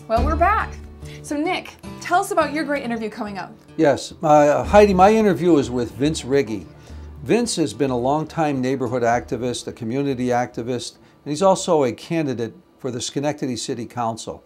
Well, we're back. So Nick, tell us about your great interview coming up. Yes, Heidi, my interview is with Vince Riggi. Vince has been a longtime neighborhood activist, a community activist, and he's also a candidate for the Schenectady City Council.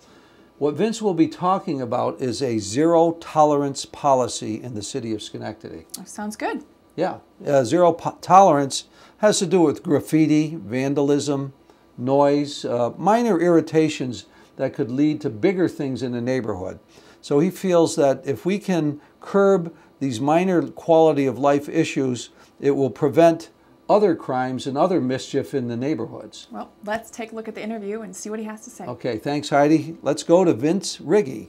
What Vince will be talking about is a zero tolerance policy in the city of Schenectady. That sounds good. Yeah, zero tolerance has to do with graffiti, vandalism, noise, minor irritations that could lead to bigger things in the neighborhood. So he feels that if we can curb these minor quality of life issues, it will prevent other crimes and other mischief in the neighborhoods. Well, let's take a look at the interview and see what he has to say. Okay, thanks Heidi. Let's go to Vince Riggi.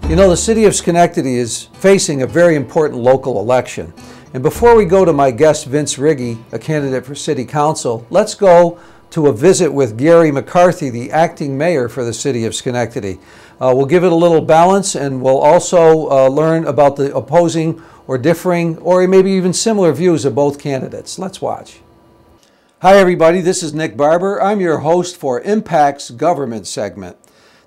You know, the city of Schenectady is facing a very important local election. And before we go to my guest, Vince Riggi, a candidate for city council, let's go to a visit with Gary McCarthy, the acting mayor for the city of Schenectady. We'll give it a little balance, and we'll also learn about the opposing or differing or maybe even similar views of both candidates. Let's watch. Hi everybody, this is Nick Barber. I'm your host for Impact's Government segment.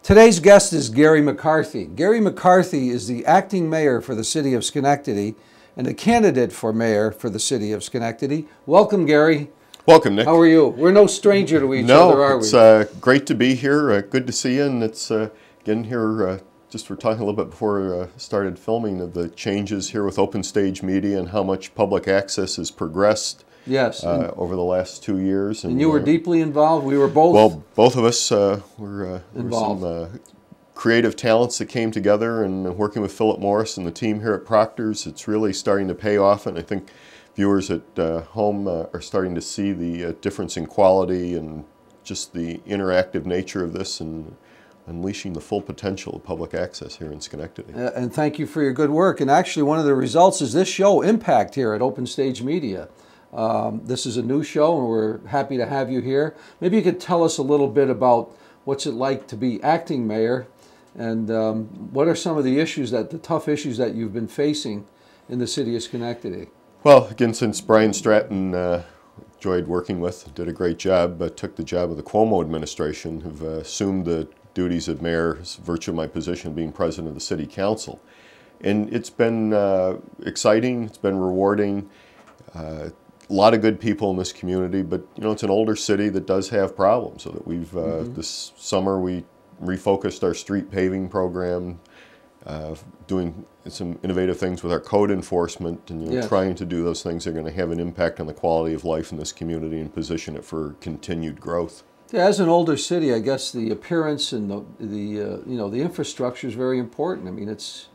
Today's guest is Gary McCarthy. Gary McCarthy is the acting mayor for the city of Schenectady and a candidate for mayor for the city of Schenectady. Welcome, Gary. Welcome, Nick. How are you? We're no stranger to each other, are we? No, it's great to be here. Good to see you. And it's, again, here, just we're talking a little bit before we started filming of the changes here with Open Stage Media and how much public access has progressed. Yes. Over the last 2 years. And you were deeply involved? We were both? Well, both of us were involved. Some creative talents that came together, and working with Philip Morris and the team here at Proctor's, it's really starting to pay off, and I think viewers at home are starting to see the difference in quality and just the interactive nature of this and unleashing the full potential of public access here in Schenectady. And thank you for your good work. And actually one of the results is this show, Impact, here at Open Stage Media. This is a new show, and we're happy to have you here. Maybe you could tell us a little bit about what's it like to be acting mayor, and what are some of the issues, the tough issues that you've been facing in the city of Schenectady? Well, again, since Brian Stratton, enjoyed working with, did a great job, took the job of the Cuomo administration, have assumed the duties of mayor as virtue of my position being president of the city council. And it's been exciting, it's been rewarding. A lot of good people in this community, but you know, it's an older city that does have problems. So that we've this summer we refocused our street paving program, doing some innovative things with our code enforcement, and you know, trying to do those things that are going to have an impact on the quality of life in this community and position it for continued growth. Yeah, as an older city, I guess the appearance and the infrastructure is very important. I mean, it's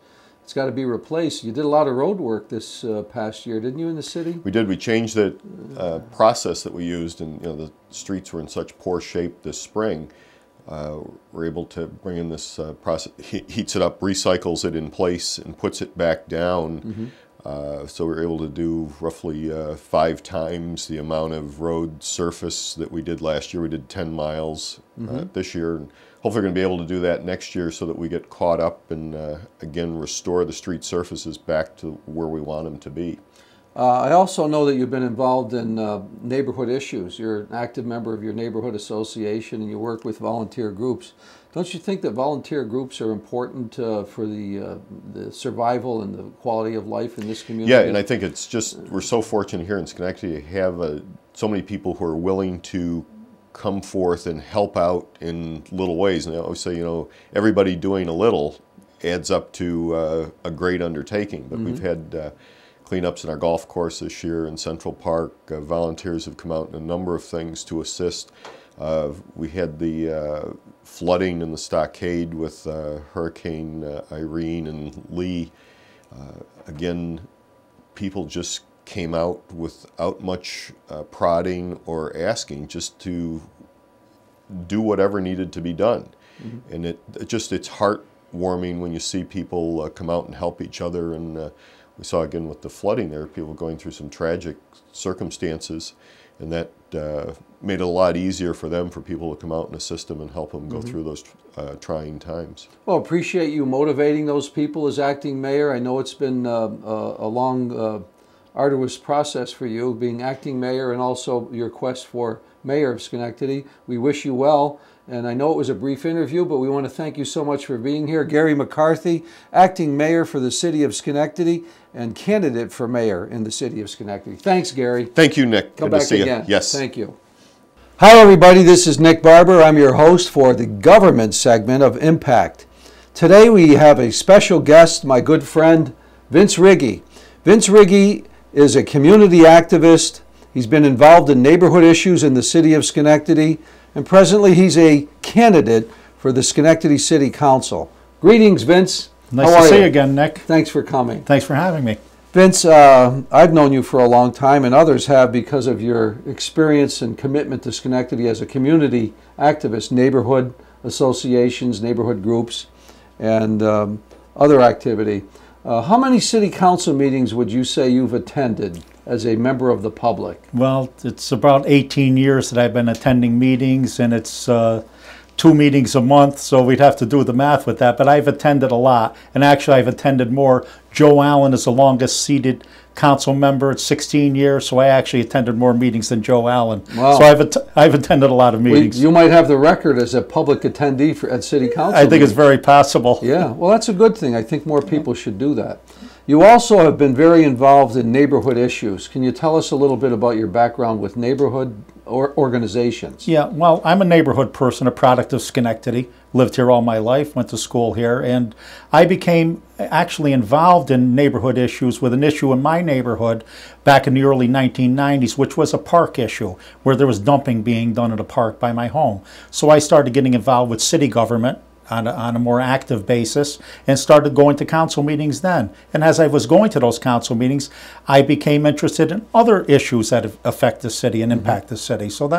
got to be replaced. You did a lot of road work this past year, didn't you, in the city? We did. We changed the process that we used, and you know, the streets were in such poor shape this spring. We're able to bring in this process, heats it up, recycles it in place, and puts it back down. So we're able to do roughly 5 times the amount of road surface that we did last year. We did 10 miles this year. And hopefully we're going to be able to do that next year so that we get caught up and again restore the street surfaces back to where we want them to be. I also know that you've been involved in neighborhood issues. You're an active member of your neighborhood association and you work with volunteer groups. Don't you think that volunteer groups are important for the survival and the quality of life in this community? Yeah, and I think it's just, we're so fortunate here in Schenectady to have so many people who are willing to come forth and help out in little ways. And I always say, you know, everybody doing a little adds up to a great undertaking. But we've had cleanups in our golf course this year in Central Park. Volunteers have come out in a number of things to assist. We had the flooding in the stockade with Hurricane Irene and Lee. Again, people just came out without much prodding or asking, just to do whatever needed to be done. And it's heartwarming when you see people come out and help each other. And we saw again with the flooding there, people going through some tragic circumstances, and that made it a lot easier for them, for people to come out and assist them and help them go through those trying times. Well, appreciate you motivating those people as acting mayor. I know it's been a long arduous process for you, being acting mayor and also your quest for mayor of Schenectady. We wish you well. And I know it was a brief interview, but we want to thank you so much for being here. Gary McCarthy, acting mayor for the city of Schenectady and candidate for mayor in the city of Schenectady. Thanks, Gary. Thank you, Nick. Come Good back to see again. you. Yes. Thank you. Hi, everybody. This is Nick Barber. I'm your host for the government segment of Impact. Today we have a special guest, my good friend, Vince Riggi. Vince Riggi is a community activist. He's been involved in neighborhood issues in the city of Schenectady, and presently he's a candidate for the Schenectady City Council. Greetings, Vince. Nice to see you again, Nick. Thanks for coming. Thanks for having me. Vince, I've known you for a long time, and others have because of your experience and commitment to Schenectady as a community activist, neighborhood associations, neighborhood groups, and other activity. How many city council meetings would you say you've attended as a member of the public? Well, it's about 18 years that I've been attending meetings, and it's 2 meetings a month, so we'd have to do the math with that, but I've attended a lot, and actually I've attended more. Joe Allen is the longest seated council member at 16 years, so I actually attended more meetings than Joe Allen. Wow. So I've attended a lot of meetings. You might have the record as a public attendee at city council I think meetings. it's very possible. Yeah, well, that's a good thing. I think more people should do that. You also have been very involved in neighborhood issues. Can you tell us a little bit about your background with neighborhood organizations? Yeah, well, I'm a neighborhood person, a product of Schenectady. Lived here all my life, went to school here, and I became actually involved in neighborhood issues with an issue in my neighborhood back in the early 1990s, which was a park issue, where there was dumping being done at a park by my home. So I started getting involved with city government on a more active basis and started going to council meetings then. And as I was going to those council meetings, I became interested in other issues that affect the city and impact the city. So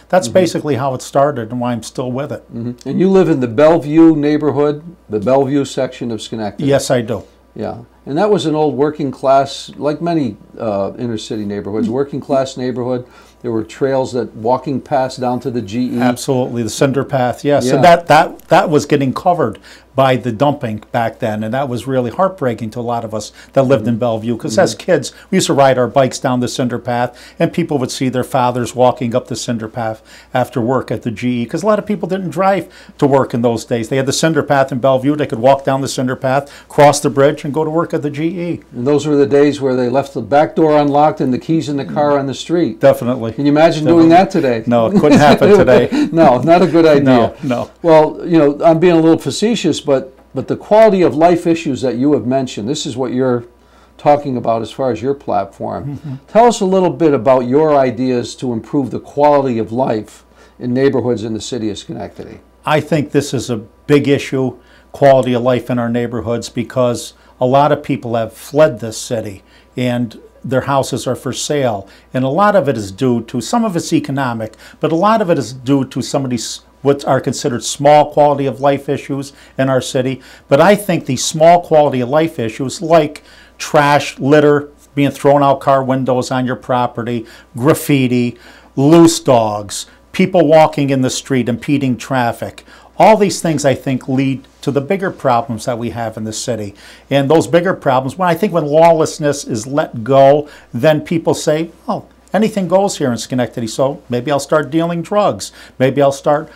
that's basically how it started and why I'm still with it. And you live in the Bellevue neighborhood, the Bellevue section of Schenectady? Yes, I do. Yeah, and that was an old working class, like many inner city neighborhoods, working class neighborhood. There were trails that walking past down to the GE. Absolutely, the cinder path, yes. Yeah. And that was getting covered by the dumping back then, and that was really heartbreaking to a lot of us that lived in Bellevue, because as kids, we used to ride our bikes down the cinder path, and people would see their fathers walking up the cinder path after work at the GE, because a lot of people didn't drive to work in those days. They had the cinder path in Bellevue. They could walk down the cinder path, cross the bridge, and go to work at the GE. And those were the days where they left the back door unlocked and the keys in the car on the street. Definitely. Can you imagine doing that today? No, it couldn't happen today. No, not a good idea. No. Well, you know, I'm being a little facetious, but the quality of life issues that you have mentioned, this is what you're talking about as far as your platform. Tell us a little bit about your ideas to improve the quality of life in neighborhoods in the city of Schenectady. I think this is a big issue, quality of life in our neighborhoods, because a lot of people have fled this city and their houses are for sale. And a lot of it is due to, some of it's economic, but a lot of it is due to some of these what are considered small quality of life issues in our city. But I think these small quality of life issues, like trash, litter, being thrown out car windows on your property, graffiti, loose dogs, people walking in the street, impeding traffic, all these things I think lead to the bigger problems that we have in the city. And those bigger problems, when lawlessness is let go, then people say, oh, anything goes here in Schenectady, so maybe I'll start dealing drugs. Maybe I'll start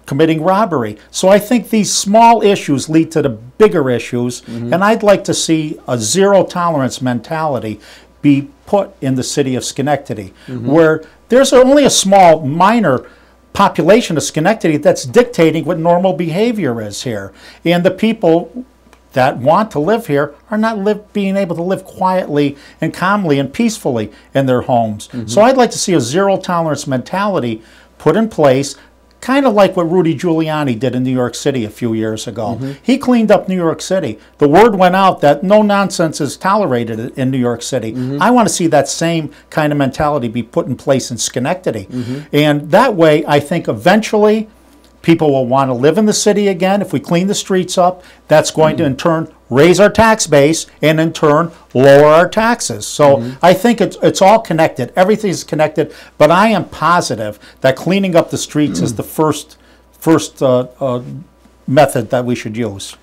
committing robbery. So I think these small issues lead to the bigger issues, and I'd like to see a zero tolerance mentality be put in the city of Schenectady, where there's only a small, minor population of Schenectady that's dictating what normal behavior is here. And the people that want to live here are not being able to live quietly and calmly and peacefully in their homes. So I'd like to see a zero tolerance mentality put in place, kind of like what Rudy Giuliani did in New York City a few years ago. He cleaned up New York City. The word went out that no nonsense is tolerated in New York City. I want to see that same kind of mentality be put in place in Schenectady. And that way, I think eventually people will want to live in the city again. If we clean the streets up, that's going to in turn raise our tax base and in turn lower our taxes. So I think it's all connected. Everything's connected, but I am positive that cleaning up the streets is the first method that we should use.